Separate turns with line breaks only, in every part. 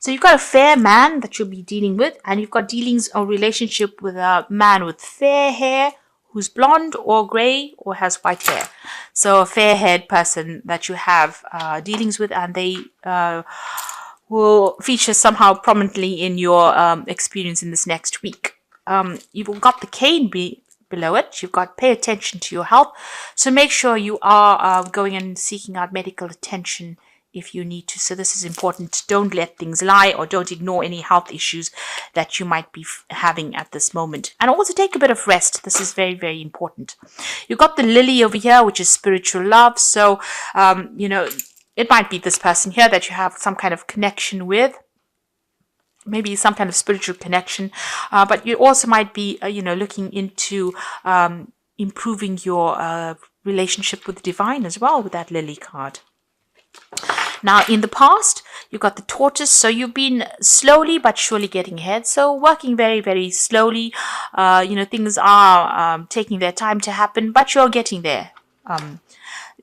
So you've got a fair man that you'll be dealing with, and you've got dealings or relationship with a man with fair hair who's blonde or grey or has white hair. So a fair-haired person that you have dealings with, and they will feature somehow prominently in your experience in this next week. You've got the cane below it. You've got pay attention to your health. So make sure you are going and seeking out medical attention if you need to. So this is important. Don't let things lie, or don't ignore any health issues that you might be having at this moment. And also take a bit of rest. This is very, very important. You've got the lily over here, which is spiritual love. So, it might be this person here that you have some kind of connection with. Maybe some kind of spiritual connection. But you also might be, looking into improving your relationship with the divine as well with that lily card. Now, in the past, you've got the tortoise, so you've been slowly but surely getting ahead. So working very, very slowly. Things are taking their time to happen, but you're getting there.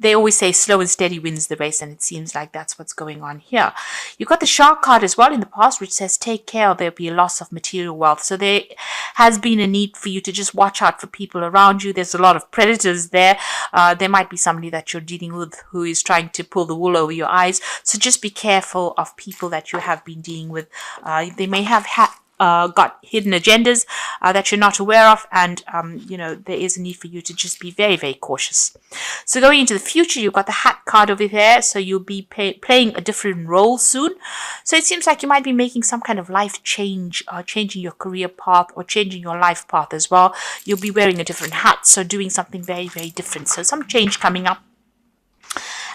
They always say slow and steady wins the race, and it seems like that's what's going on here. You've got the shark card as well in the past, which says take care, or there'll be a loss of material wealth. So there has been a need for you to just watch out for people around you. There's a lot of predators there. There might be somebody that you're dealing with who is trying to pull the wool over your eyes. So just be careful of people that you have been dealing with. They may have got hidden agendas that you're not aware of, and there is a need for you to just be very, very cautious. So going into the future, you've got the hat card over there, so you'll be playing a different role soon. So it seems like you might be making some kind of life change, or changing your career path, or changing your life path as well. You'll be wearing a different hat, so doing something very, very different. So some change coming up.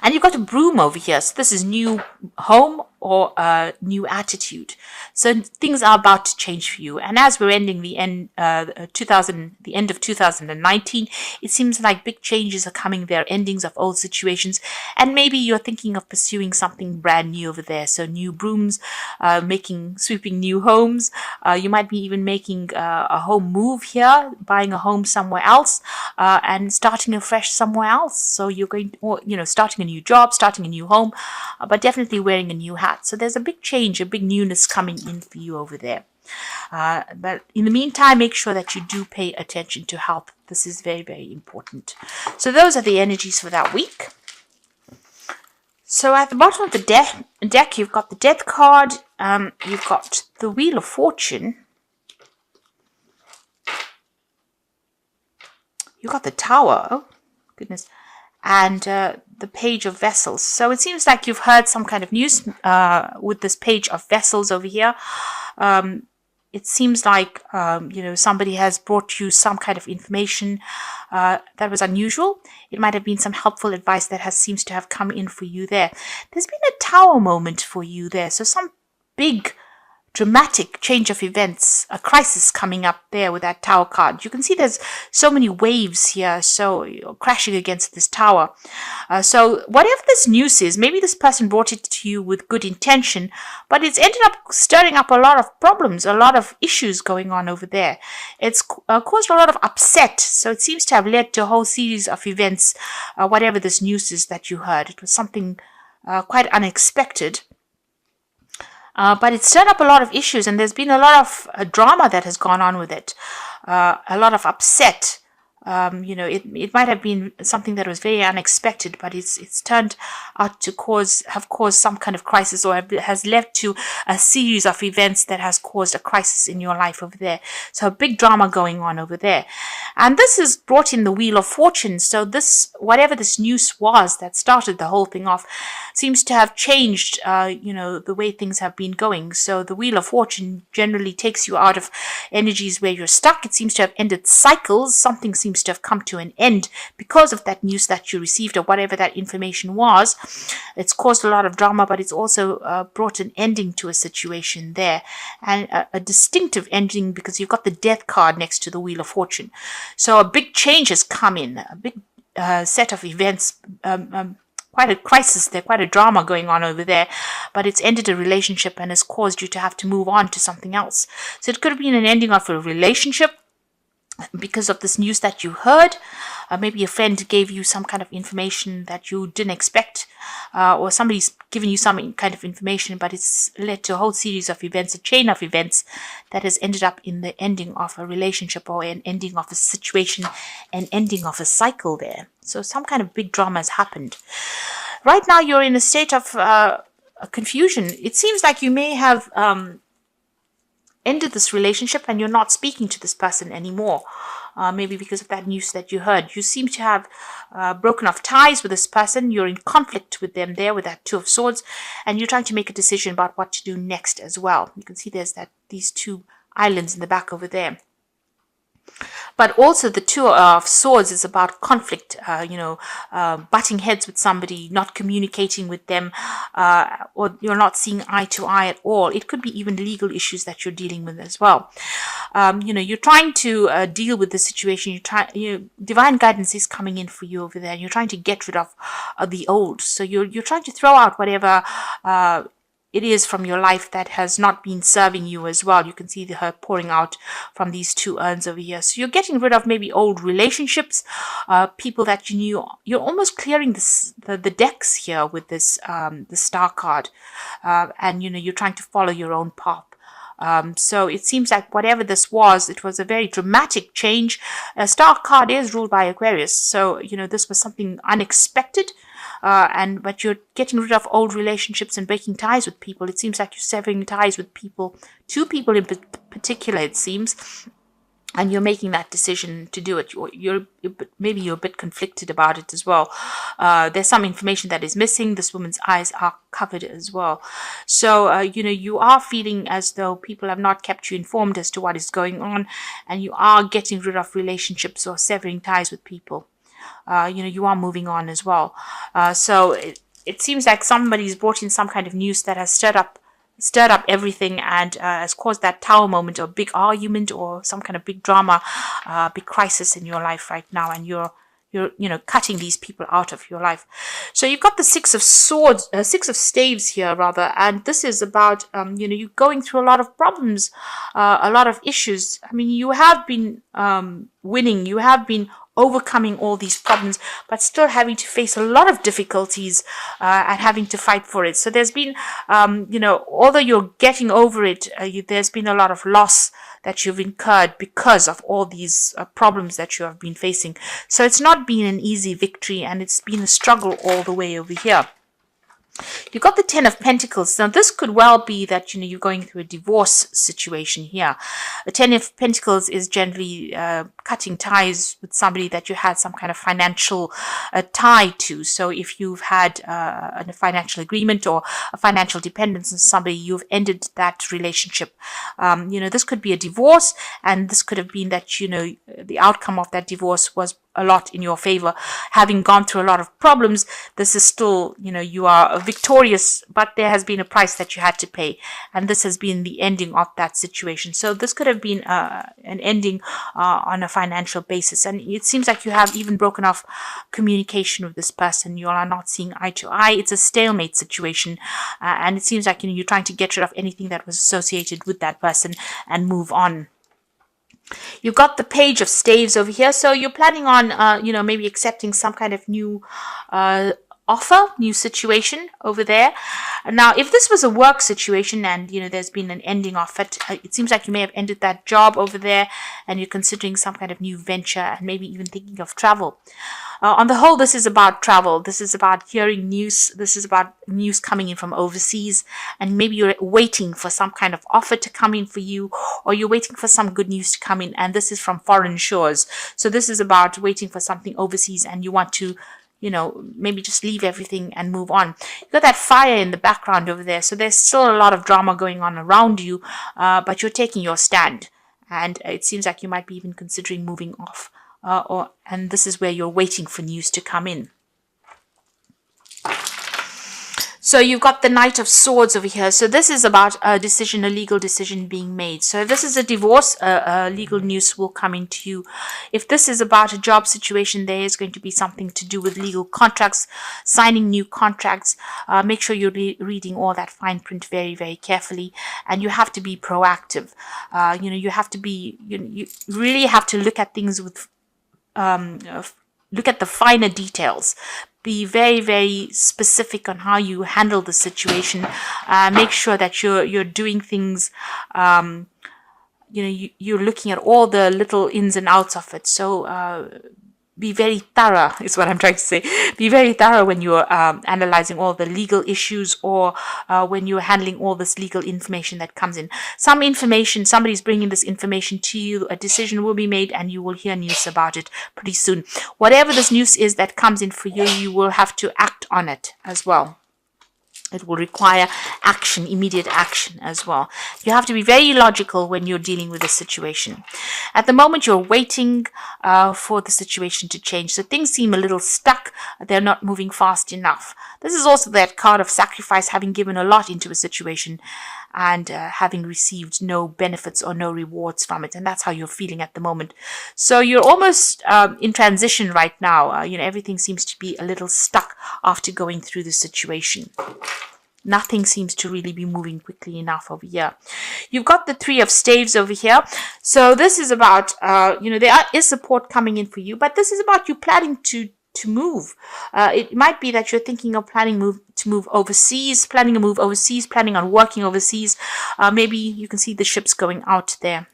And you've got a broom over here. So this is new home or a new attitude. So things are about to change for you. And as we're ending the end of 2019, it seems like big changes are coming there, endings of old situations. And maybe you're thinking of pursuing something brand new over there. So new brooms, sweeping new homes. You might be even making a home move here, buying a home somewhere else, and starting afresh somewhere else. So you're going, starting a new job, starting a new home, but definitely wearing a new hat. So there's a big change, a big newness coming in for you over there. But in the meantime, make sure that you do pay attention to health. This is very, very important. So those are the energies for that week. So at the bottom of the deck, you've got the Death card. You've got the Wheel of Fortune. You've got the Tower. Oh, goodness. And the Page of Vessels. So it seems like you've heard some kind of news with this Page of Vessels over here. It seems like, somebody has brought you some kind of information that was unusual. It might have been some helpful advice that seems to have come in for you there. There's been a Tower moment for you there. So some big dramatic change of events, a crisis coming up there with that Tower card. You can see there's so many waves here, so you're crashing against this tower. So whatever this news is, maybe this person brought it to you with good intention, but it's ended up stirring up a lot of problems, a lot of issues going on over there. It's caused a lot of upset, so it seems to have led to a whole series of events, whatever this news is that you heard. It was something quite unexpected. But it's stirred up a lot of issues, and there's been a lot of drama that has gone on with it. A lot of upset. It might have been something that was very unexpected, but it's turned out to have caused some kind of crisis, or has led to a series of events that has caused a crisis in your life over there. So a big drama going on over there. And this has brought in the Wheel of Fortune. So whatever this news was that started the whole thing off, seems to have changed, the way things have been going. So the Wheel of Fortune generally takes you out of energies where you're stuck. It seems to have ended cycles. Something seems to have come to an end because of that news that you received, or whatever that information was. It's caused a lot of drama, but it's also brought an ending to a situation there, and a distinctive ending, because you've got the Death card next to the Wheel of Fortune. So a big change has come in, a big set of events, quite a crisis there, quite a drama going on over there, but it's ended a relationship and has caused you to have to move on to something else. So it could have been an ending of a relationship. because of this news that you heard. Maybe a friend gave you some kind of information that you didn't expect, or somebody's given you some kind of information, but it's led to a whole series of events, a chain of events that has ended up in the ending of a relationship or an ending of a situation, an ending of a cycle there. So some kind of big drama has happened. Right now you're in a state of confusion. It seems like you may have ended this relationship and you're not speaking to this person anymore. Maybe because of that news that you heard. You seem to have broken off ties with this person. You're in conflict with them there with that Two of Swords, and you're trying to make a decision about what to do next as well. You can see there's these two islands in the back over there. But also the Two of Swords is about conflict, butting heads with somebody, not communicating with them, or you're not seeing eye to eye at all. It could be even legal issues that you're dealing with as well. You're trying to deal with the situation. Divine guidance is coming in for you over there. You're trying to get rid of the old. So you're trying to throw out whatever it is from your life that has not been serving you as well. You can see her pouring out from these two urns over here. So you're getting rid of maybe old relationships, people that you knew. You're almost clearing the decks here with this the Star card, and you're trying to follow your own path. So it seems like whatever this was, it was a very dramatic change. A Star card is ruled by Aquarius, so this was something unexpected. But you're getting rid of old relationships and breaking ties with people. It seems like you're severing ties with people, two people in particular, it seems, and you're making that decision to do it. Maybe you're a bit conflicted about it as well. There's some information that is missing. This woman's eyes are covered as well. So, you are feeling as though people have not kept you informed as to what is going on, and you are getting rid of relationships or severing ties with people. You are moving on as well. So it seems like somebody's brought in some kind of news that has stirred up everything and has caused that Tower moment or big argument or some kind of big drama, big crisis in your life right now, and you're cutting these people out of your life. So you've got the Six of Swords, Six of Staves here rather, and this is about you going through a lot of problems, a lot of issues. I mean, you have been winning, you have been overcoming all these problems, but still having to face a lot of difficulties and having to fight for it. So there's been, although you're getting over it, there's been a lot of loss that you've incurred because of all these problems that you have been facing. So it's not been an easy victory, and it's been a struggle all the way over here. You've got the Ten of Pentacles. Now, this could well be that, you're going through a divorce situation here. The Ten of Pentacles is generally cutting ties with somebody that you had some kind of financial tie to. So if you've had a financial agreement or a financial dependence on somebody, you've ended that relationship. This could be a divorce, and this could have been that, the outcome of that divorce was a lot in your favor. Having gone through a lot of problems, this is still, you are victorious, but there has been a price that you had to pay, and this has been the ending of that situation. So this could have been an ending on a financial basis, and it seems like you have even broken off communication with this person. You are not seeing eye to eye. It's a stalemate situation, and it seems like you're trying to get rid of anything that was associated with that person and move on. You've got the Page of Staves over here, so you're planning on, maybe accepting some kind of new offer, new situation over there. Now, if this was a work situation and, there's been an ending of it, it seems like you may have ended that job over there and you're considering some kind of new venture and maybe even thinking of travel. On the whole, this is about travel. This is about hearing news. This is about news coming in from overseas, and maybe you're waiting for some kind of offer to come in for you, or you're waiting for some good news to come in, and this is from foreign shores. So this is about waiting for something overseas, and you want to, maybe just leave everything and move on. You've got that fire in the background over there, so there's still a lot of drama going on around you, but you're taking your stand, and it seems like you might be even considering moving off. And this is where you're waiting for news to come in. So you've got the Knight of Swords over here. So this is about a decision, a legal decision being made. So if this is a divorce, legal news will come into you. If this is about a job situation, there is going to be something to do with legal contracts, signing new contracts. Make sure you're reading all that fine print very, very carefully. And you have to be proactive. You have to be, you really have to look at things with, look at the finer details. Be very, very specific on how you handle the situation. Make sure that you're doing things. You're looking at all the little ins and outs of it. So be very thorough is what I'm trying to say. Be very thorough when you're analyzing all the legal issues, or when you're handling all this legal information that comes in. Some information, somebody's bringing this information to you, a decision will be made, and you will hear news about it pretty soon. Whatever this news is that comes in for you, you will have to act on it as well. It will require action, immediate action as well. You have to be very logical when you're dealing with a situation. At the moment, you're waiting for the situation to change. So things seem a little stuck. They're not moving fast enough. This is also that card of sacrifice, having given a lot into a situation and having received no benefits or no rewards from it. And that's how you're feeling at the moment. So you're almost in transition right now. Everything seems to be a little stuck after going through the situation. Nothing seems to really be moving quickly enough over here. You've got the Three of Staves over here. So this is about, there is support coming in for you, but this is about you planning to move. It might be that you're thinking of planning to move overseas, planning a move overseas, planning on working overseas. Maybe you can see the ships going out there.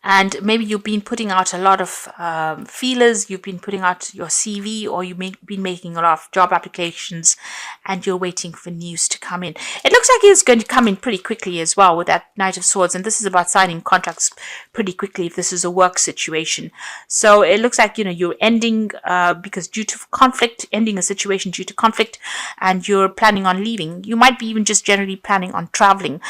And maybe you've been putting out a lot of feelers, you've been putting out your CV, or you've been making a lot of job applications, and you're waiting for news to come in. It looks like it's going to come in pretty quickly as well with that Knight of Swords, and this is about signing contracts pretty quickly if this is a work situation. So it looks like, you're ending because due to conflict, ending a situation due to conflict, and you're planning on leaving. You might be even just generally planning on traveling.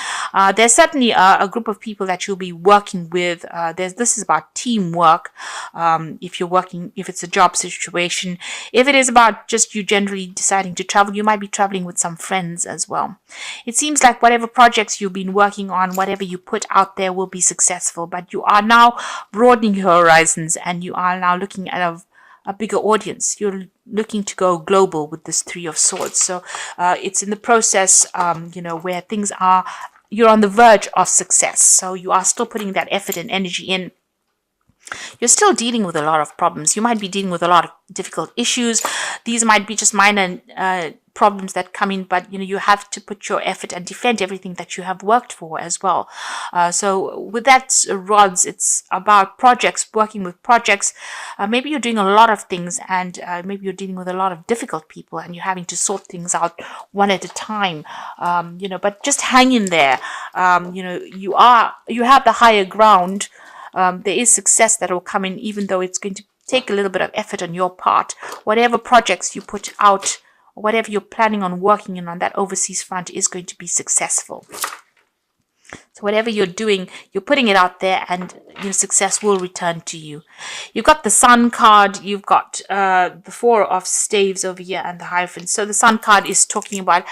There's certainly a group of people that you'll be working with. This is about teamwork. If it's a job situation, if it is about just you generally deciding to travel, you might be traveling with some friends as well. It seems like whatever projects you've been working on, whatever you put out there will be successful, but you are now broadening your horizons, and you are now looking at a bigger audience. You're looking to go global with this Three of Swords. So it's in the process, where things are, you're on the verge of success. So you are still putting that effort and energy in. You're still dealing with a lot of problems. You might be dealing with a lot of difficult issues. These might be just minor problems that come in, but you have to put your effort and defend everything that you have worked for as well. So with that rods, it's about projects, working with projects. Maybe you're doing a lot of things, and maybe you're dealing with a lot of difficult people, and you're having to sort things out one at a time. But just hang in there. You have the higher ground. There is success that will come in, even though it's going to take a little bit of effort on your part. Whatever projects you put out, whatever you're planning on working in on that overseas front is going to be successful. So whatever you're doing, you're putting it out there, and your success will return to you. You've got the Sun card, you've got the Four of Staves over here, and the Hierophant. So the Sun card is talking about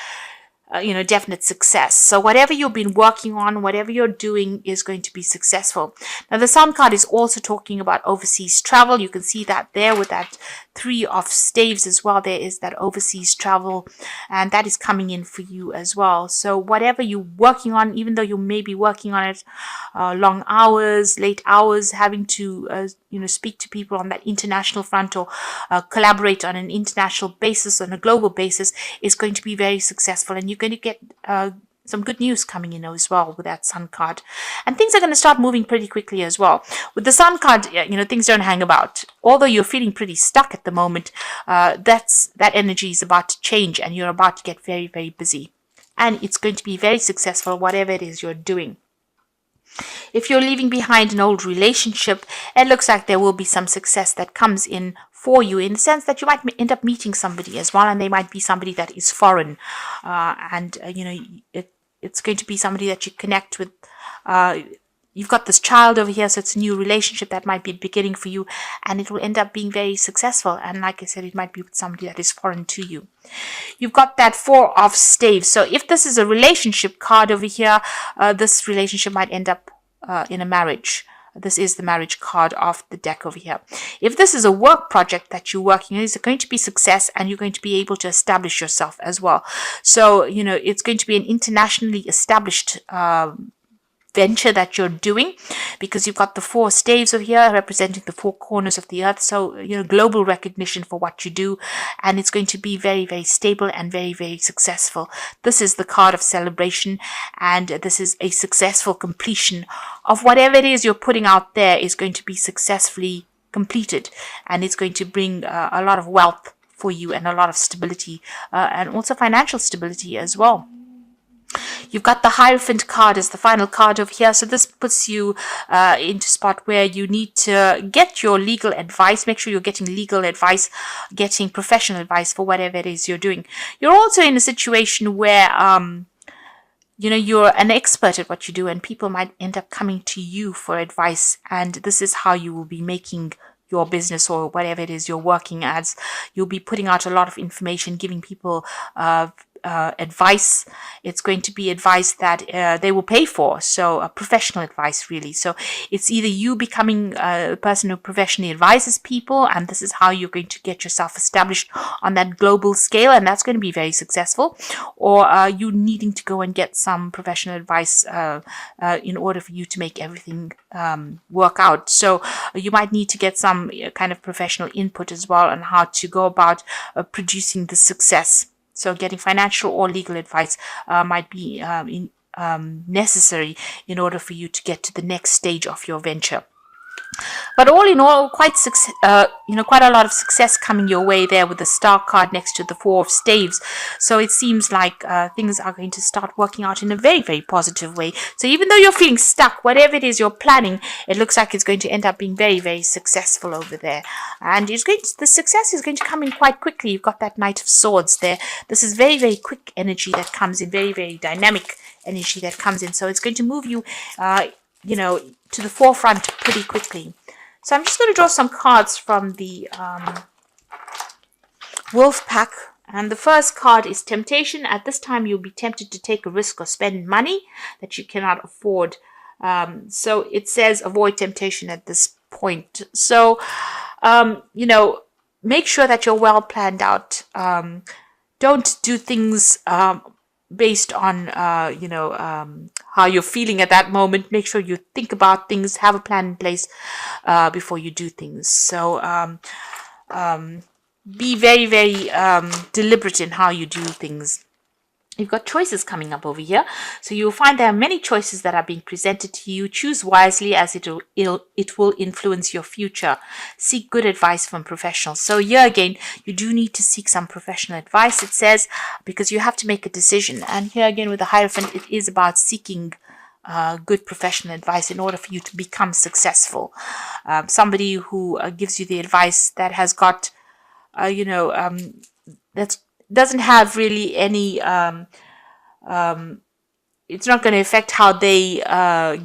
definite success. So whatever you've been working on, whatever you're doing is going to be successful. Now the Sun card is also talking about overseas travel. You can see that there with that Three of Staves as well. There is that overseas travel, and that is coming in for you as well. So whatever you're working on, even though you may be working on it long hours, late hours, having to speak to people on that international front, or collaborate on an international basis, on a global basis, is going to be very successful, and you're going to get some good news coming in as well with that Sun card. And things are going to start moving pretty quickly as well. With the Sun card, things don't hang about. Although you're feeling pretty stuck at the moment, that energy is about to change, and you're about to get very, very busy. And it's going to be very successful, whatever it is you're doing. If you're leaving behind an old relationship, it looks like there will be some success that comes in for you, in the sense that you might end up meeting somebody as well, and they might be somebody that is foreign, it's going to be somebody that you connect with you've got this child over here, so it's a new relationship that might be beginning for you, and it will end up being very successful. And like I said, it might be with somebody that is foreign to you. You've got that Four of Staves. So if this is a relationship card over here, this relationship might end up in a marriage. This is the marriage card of the deck over here. If this is a work project that you're working on, it's going to be success, and you're going to be able to establish yourself as well. So, it's going to be an internationally established venture that you're doing, because you've got the Four Staves over here representing the four corners of the earth. So, global recognition for what you do, and it's going to be very, very stable and very, very successful. This is the card of celebration, and this is a successful completion of whatever it is you're putting out there is going to be successfully completed, and it's going to bring a lot of wealth for you and a lot of stability, and also financial stability as well. You've got the Hierophant card as the final card over here. So this puts you into a spot where you need to get your legal advice. Make sure you're getting legal advice, getting professional advice for whatever it is you're doing. You're also in a situation where, you're an expert at what you do, and people might end up coming to you for advice. And this is how you will be making your business or whatever it is you're working as. You'll be putting out a lot of information, giving people advice. It's going to be advice that they will pay for, so professional advice really. So it's either you becoming a person who professionally advises people, and this is how you're going to get yourself established on that global scale, and that's going to be very successful, or you needing to go and get some professional advice in order for you to make everything work out. So you might need to get some kind of professional input as well on how to go about producing the success. So getting financial or legal advice might be necessary in order for you to get to the next stage of your venture. But all in all, quite a lot of success coming your way there with the Star card next to the Four of Staves. So it seems like things are going to start working out in a very, very positive way. So even though you're feeling stuck, whatever it is you're planning, it looks like it's going to end up being very, very successful over there. And the success is going to come in quite quickly. You've got that Knight of Swords there. This is very, very quick energy that comes in, very, very dynamic energy that comes in. So it's going to move you, to the forefront pretty quickly. So I'm just going to draw some cards from the Wolf Pack. And the first card is Temptation. At this time, you'll be tempted to take a risk or spend money that you cannot afford. So it says avoid temptation at this point. So, make sure that you're well planned out. Don't do things based on, how you're feeling at that moment. Make sure you think about things, have a plan in place before you do things. So be very, very deliberate in how you do things. You've got choices coming up over here. So you'll find there are many choices that are being presented to you. Choose wisely, as it will influence your future. Seek good advice from professionals. So here again, you do need to seek some professional advice, it says, because you have to make a decision. And here again with the Hierophant, it is about seeking good professional advice in order for you to become successful. Somebody who gives you the advice that has got, that doesn't have really any, it's not going to affect how they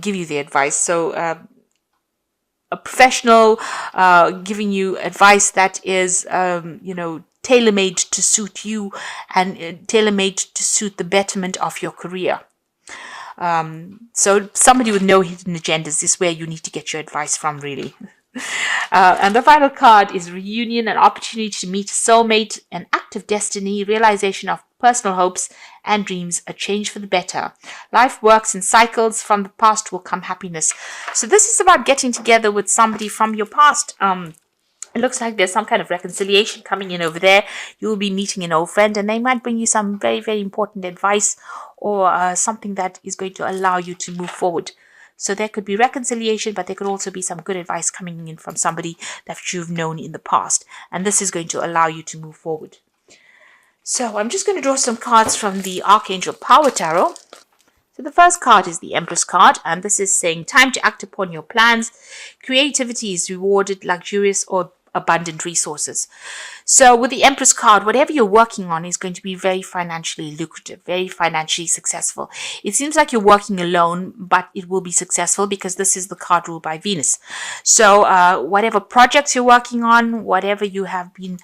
give you the advice. So a professional giving you advice that is, tailor-made to suit you and tailor-made to suit the betterment of your career. So somebody with no hidden agendas is where you need to get your advice from, really. And the final card is Reunion, an opportunity to meet a soulmate, an act of destiny, realization of personal hopes and dreams, a change for the better. Life works in cycles. From the past will come happiness. So this is about getting together with somebody from your past. It looks like there's some kind of reconciliation coming in over there. You'll be meeting an old friend, and they might bring you some very, very important advice or something that is going to allow you to move forward. So there could be reconciliation, but there could also be some good advice coming in from somebody that you've known in the past. And this is going to allow you to move forward. So I'm just going to draw some cards from the Archangel Power Tarot. So the first card is the Empress card, and this is saying time to act upon your plans. Creativity is rewarded, luxurious or abundant resources. So with the Empress card, whatever you're working on is going to be very financially lucrative, very financially successful. It seems like you're working alone, but it will be successful because this is the card ruled by Venus. So whatever projects you're working on, whatever you have been,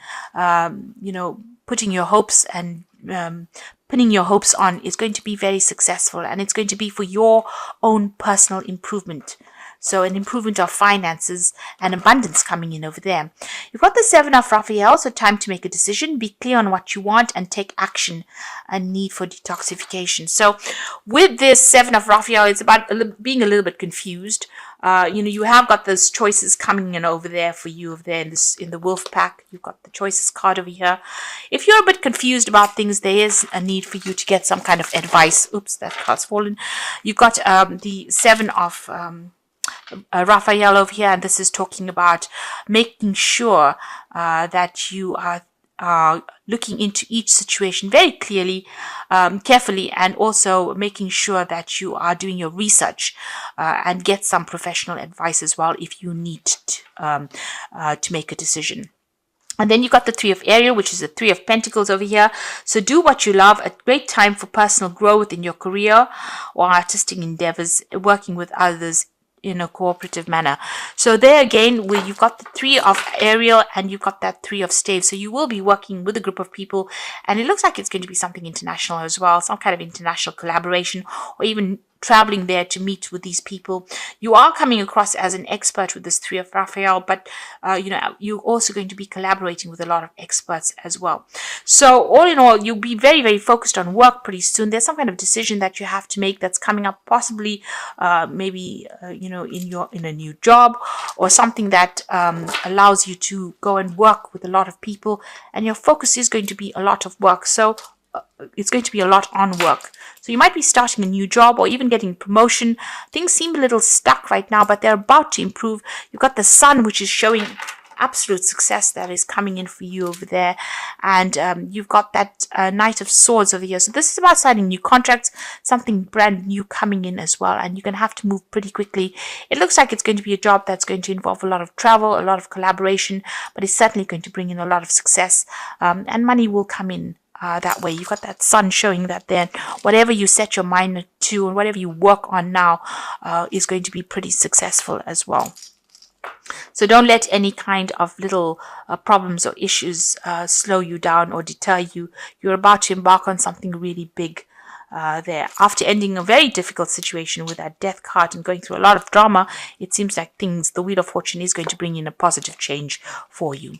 putting your hopes and pinning your hopes on is going to be very successful, and it's going to be for your own personal improvement. So an improvement of finances and abundance coming in over there. You've got the Seven of Raphael, so time to make a decision, be clear on what you want, and take action. A need for detoxification. So with this Seven of Raphael, it's about being a little bit confused. You have got those choices coming in over there for you over there in the wolf pack. You've got the choices card over here. If you're a bit confused about things, there is a need for you to get some kind of advice. Oops, that card's fallen. You've got the Seven of Raphael over here, and this is talking about making sure that you are looking into each situation very clearly, carefully, and also making sure that you are doing your research and get some professional advice as well if you need to make a decision. And then you got the Three of Ariel, which is the Three of Pentacles over here. So do what you love. A great time for personal growth in your career or artistic endeavors, working with others in a cooperative manner. So there again, where you've got the Three of Ariel and you've got that Three of Staves. So you will be working with a group of people, and it looks like it's going to be something international as well, some kind of international collaboration, or even traveling there to meet with these people. You are coming across as an expert with this Three of Raphael, but you're also going to be collaborating with a lot of experts as well. So all in all, you'll be very, very focused on work pretty soon. There's some kind of decision that you have to make that's coming up, possibly maybe in a new job, or something that allows you to go and work with a lot of people, and your focus is going to be a lot of work. So it's going to be a lot on work. So you might be starting a new job or even getting promotion. Things seem a little stuck right now, but they're about to improve. You've got the Sun, which is showing absolute success that is coming in for you over there. And you've got that Knight of Swords over here. So this is about signing new contracts, something brand new coming in as well. And you're going to have to move pretty quickly. It looks like it's going to be a job that's going to involve a lot of travel, a lot of collaboration, but it's certainly going to bring in a lot of success, and money will come in. That way, you've got that Sun showing that then whatever you set your mind to and whatever you work on now is going to be pretty successful as well. So don't let any kind of little problems or issues slow you down or deter you. You're about to embark on something really big there. After ending a very difficult situation with that Death card and going through a lot of drama, it seems like the Wheel of Fortune is going to bring in a positive change for you.